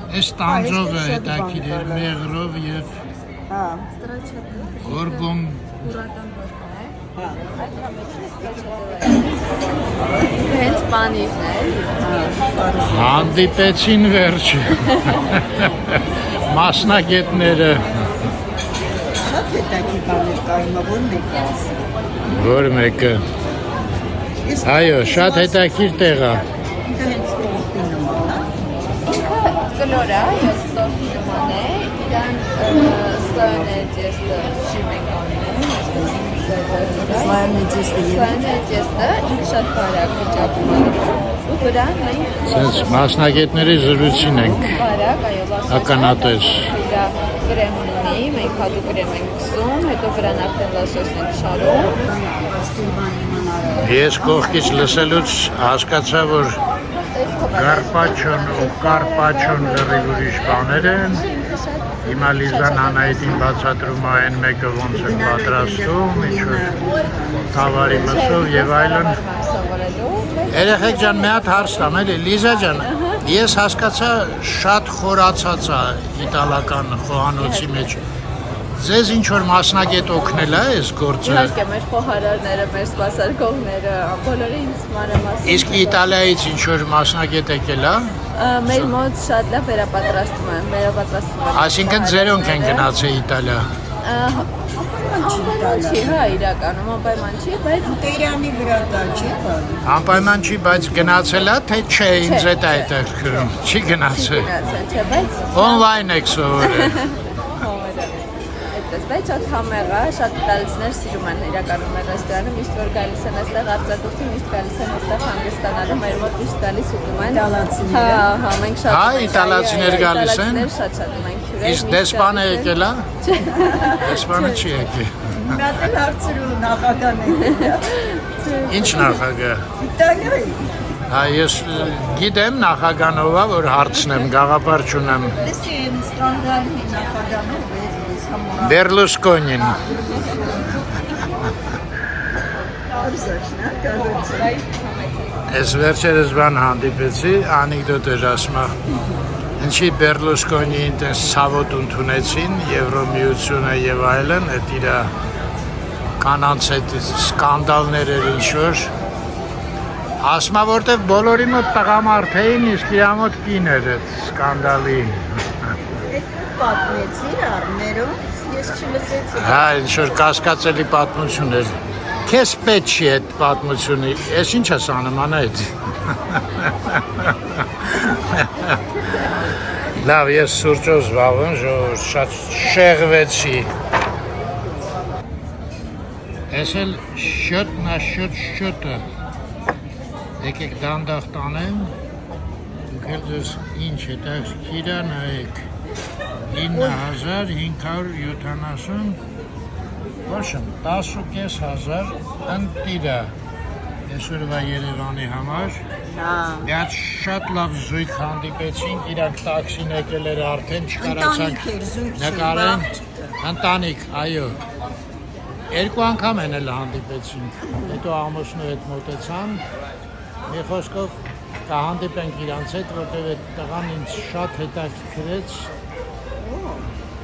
Այս տանձով է հետաքրիր, մեղրով եւ օրգոն Հենց պանիրն է։ հանդիպեցին վերջը։ Մասնագետները։ Շատ հետաքրքիր բաներ կա, հիմա որ մեկը։ Որ մեկը։ Այո, շատ հետաքրքիր տեղ է։ Ինքը հենց տորտի նման է։ Կլոր է, ես տորտի նման է, իրան սլայնը տեստը շիմենք անում Սլայնը տեստը եւ Սլայնը տեստը ինքը շատ բարակ վճապում է ու վրան մենք Սենց մասնագետների զրույցին ենք։ բարակ, այո, Ականատես։ Իրա կրեմ ունի, մենք հատուկ կրեմ ենք կսում, հետո վրան արդեն լասոս ենք շարում Ես կողքից լսելուց հասկացա, որ Կարպաչոն ու Կարպաչոն լրիվ ուրիշ բաներ են։ Հիմա Լիզան Անահիտին բացատրում է այն մեկը ոնց է պատրաստում, ինչ-որ թավարի մսով եւ այլն։ Երեխեք ջան, մի հատ հարց տամ, էլի, Լիզա ջան, ես հասկացա շատ խորացած է իտալական խոհանոցի մեջ։ Ձեզ ինչ-որ մասնագետ օգնել է այս գործը։ Իհարկե, մեր խոհարարները, մեր սպասարկողները, բոլորը ինձ մանրամասն։ Իսկ Իտալիայից ինչ-որ մասնագետ եկել է։ Մեր մոտ շատ լավ վերապատրաստում են, Այսինքն ձերոնք են գնացել Իտալիա։ Անպայման չի, հա, իրականում անպայման չի, բայց Տերյանի վրա կա, չի բան։ Անպայման չի, բայց գնացել է, թե չէ, ինձ հետ այդ հետաքրքրում։ Չի գնացել։ գնացել չէ, բայց Օնլայն եք սովորել։ բայց շատ համեղ է, շատ իտալացիներ սիրում են իրականում մեր ռեստորանը, միշտ որ գալիս են այստեղ արձակուրդի, միշտ գալիս են այստեղ հանգստանալու, մեր մոտ միշտ գալիս ուտում են։ Իտալացիները։ Հա, մենք շատ Հա, իտալացիներ գալիս են։ Իտալացիներ շատ մենք հյուրեր։ Իսկ դեսպանը եկել է։ Դեսպանը չի եկել։ Մի հատ էլ հարցրու նախագահն է։ Ինչ նախագահ։ Իտալիայի։ Հա, ես գիտեմ նախագահնով, որ հարցնեմ, գաղափար չունեմ։ Լսին ստանդարտի նախագահն է։ Բերլուսկոնին։ Ես վերջերս բան հանդիպեցի, անեկդոտ էր ասма։ Ինչի Բերլուսկոնիին տես ցավոտ ընդունեցին, Եվրոմիությունը եւ այլն, այդ իր կանանց հետ սկանդալներ էր ինչ-որ։ Ասма որտեվ բոլորի մոտ տղամարդ էին, իսկ իր մոտ կին էր այդ սկանդալի։ Պատմեցին առներով, ես չլսեցի։ Հա, ինչ-որ կասկածելի պատմություն էր։ Քեզ պետք չի այդ պատմությունը, ես ինչ ես անում անայդ։ Լավ, ես սուրճով զբաղվում, ժողովուրդ, շատ շեղվեցի։ Ես էլ շոտը, եկեք դանդաղ տանեմ, դուք էլ ձեզ ինչ հետաքրքիր է նայեք։ 9570 Ոչն 10,500 ընտիրը այսօրվա Երևանի համար մի հատ շատ լավ զույգ հանդիպեցինք, իրանք տաքսին եկել էր արդեն չկարացանք նկարենք ընտանիք, այո երկու անգամ են էլ հանդիպեցինք հետո ամուսնու հետ մոտեցան մի խոսքով կհանդիպենք իրանց հետ, որտեղ այդ տղան ինձ շատ հետաքրքրեց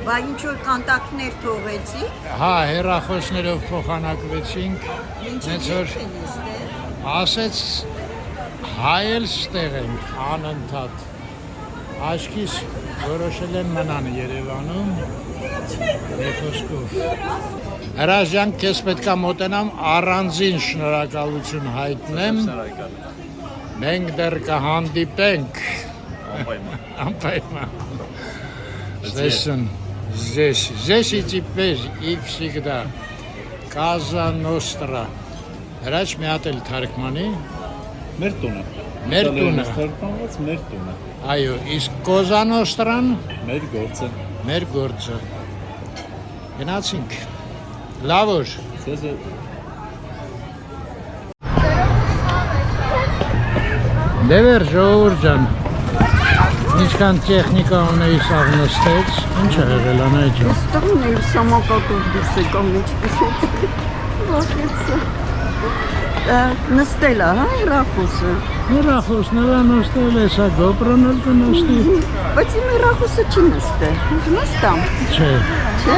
Բա ինչ-որ կոնտակտներ թողեցի։ Հա, հեռախոսներով փոխանակվեցինք, հենց որ ասեց հայել ստեղ ենք, անընդհատ։ Աչքիս որոշել եմ մնան Երևանում, մի խոսքով։ Հրաժան, քեզ պետք է մոտենամ առանձին շնորհակալություն հայտնեմ։ Մենք դեռ կհանդիպենք։ Անպայման։ Здесь и теперь, и всегда. Casa Nostra. Հրաչ մի հատ էլ թարգմանի։ Մեր տունը։ Մեր տունը։ Թարգմանված մեր տունը։ Այո, իսկ Cosa Nostra-ն Մեր գործը։ մեր գործը։ Գնացինք։ Լավ որ։ Ձեզ Դեվեր ժողովուրդ ջան։ Ինչքան տեխնիկա ունեի սաղ նստեց, ինչ է եղել անայ ջան։ Ստռուն էր սամակատով դուրս եկավ ինչպես է։ Ողջույն։ Նստելա, հա, Ռախոսը։ Հեռախոս նրան նստել է, սա գոպրոն էլ կնստի։ Բայց իմ Ռախոսը չի նստել։ Նստամ։ Չէ։ Չէ։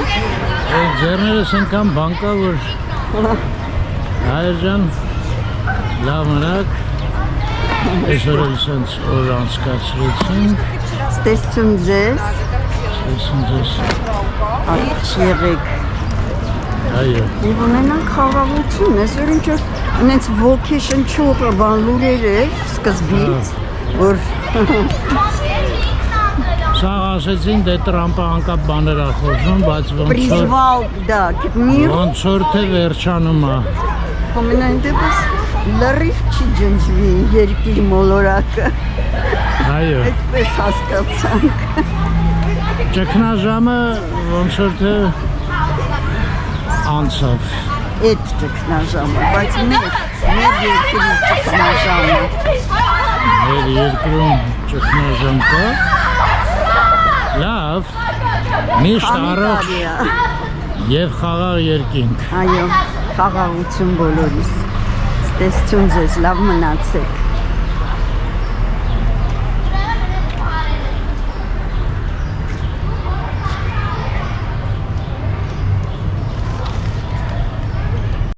Այդ ձեռներս ենքան բանկա, որ հայր ջան, լավ մնաք, այսօր էլ սենց օր անցկացրեցինք, Ստեսություն ձեզ, սեսին ձեզ, արիչ եղեք։ այո, Եվ ունենանք խաղաղություն, այսօր ինչ որ այնց ոգեշնչող բան լուրեր էր սկզբից, որ սա ասեցին, դե Տրամպը անկապ բաներ ա խոսում, բայց պրիզվալ, դա, միր, ոնց որ թե վերջանում ա, ամենայն դեպս լրիվ չի ջնջվի երկիր մոլորակը, այո, այդպես հասկացանք։ ճգնաժամը ոնց որ թե անցավ, Այդ ճգնաժամը, բայց մեր երկրի ճգնաժամը, մեր երկրում ճգնաժամ կա, լավ, միշտ առողջ և խաղաղ երկինք։ այո, խաղաղություն բոլորիս, ստեսություն ձեզ, լավ մնացեք։